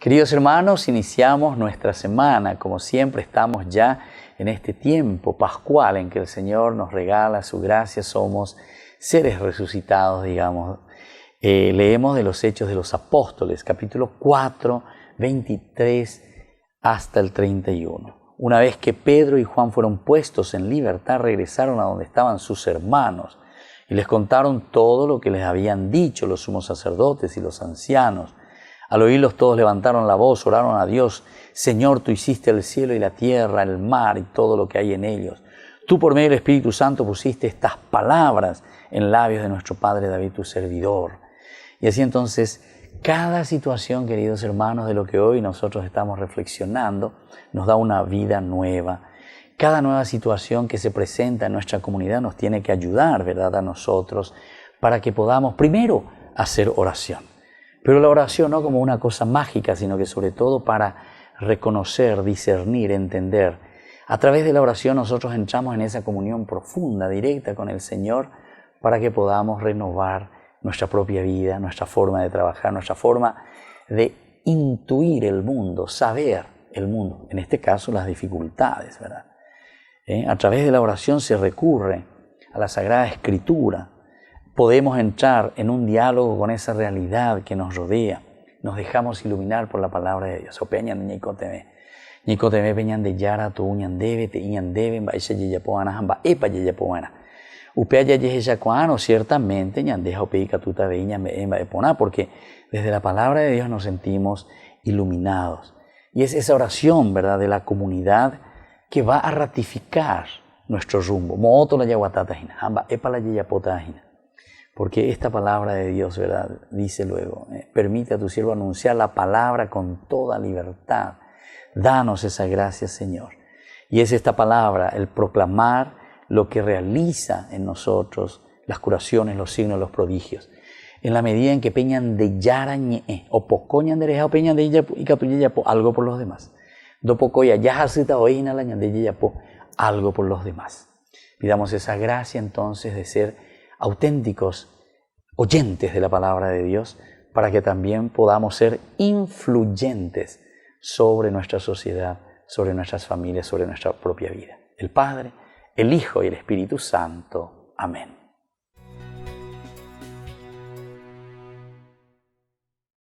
Queridos hermanos, iniciamos nuestra semana. Como siempre, estamos ya en este tiempo pascual en que el Señor nos regala su gracia. Somos seres resucitados, digamos. Leemos de los Hechos de los Apóstoles, capítulo 4, 23 hasta el 31. Una vez que Pedro y Juan fueron puestos en libertad, regresaron a donde estaban sus hermanos y les contaron todo lo que les habían dicho los sumos sacerdotes y los ancianos. Al oírlos todos levantaron la voz, oraron a Dios. Señor, tú hiciste el cielo y la tierra, el mar y todo lo que hay en ellos. Tú por medio del Espíritu Santo pusiste estas palabras en labios de nuestro padre David, tu servidor. Y así entonces, cada situación, queridos hermanos, de lo que hoy nosotros estamos reflexionando, nos da una vida nueva. Cada nueva situación que se presenta en nuestra comunidad nos tiene que ayudar, ¿verdad?, a nosotros, para que podamos primero hacer oración. Pero la oración no como una cosa mágica, sino que sobre todo para reconocer, discernir, entender. A través de la oración nosotros entramos en esa comunión profunda, directa con el Señor, para que podamos renovar nuestra propia vida, nuestra forma de trabajar, nuestra forma de intuir el mundo, saber el mundo, en este caso las dificultades, ¿verdad? A través de la oración se recurre a la Sagrada Escritura. Podemos entrar en un diálogo con esa realidad que nos rodea. Nos dejamos iluminar por la palabra de Dios. Opeñan ñicoteme. Ñicoteme peñan de yara tu uñan debe te iñan deben ba ese yeyapoana hamba epa yeyapoana. Upea yeyacuano ciertamente ñan deja opeica tuta veña me emba epona, porque desde la palabra de Dios nos sentimos iluminados. Y es esa oración, ¿verdad?, de la comunidad que va a ratificar nuestro rumbo. Mooto la yaguatatahina, hamba epa la yeyapotahina. Porque esta palabra de Dios, ¿verdad?, dice luego, permite a tu siervo anunciar la palabra con toda libertad. Danos esa gracia, Señor. Y es esta palabra, el proclamar lo que realiza en nosotros las curaciones, los signos, los prodigios. En la medida en que peñan de yarañe, o pocoñan de reja, peñan de yapo, y catuyeyapo, algo por los demás. Do pocoya, yajacita oína la ñan de yapo, algo por los demás. Pidamos esa gracia entonces de ser auténticos oyentes de la palabra de Dios, para que también podamos ser influyentes sobre nuestra sociedad, sobre nuestras familias, sobre nuestra propia vida. El Padre, el Hijo y el Espíritu Santo. Amén.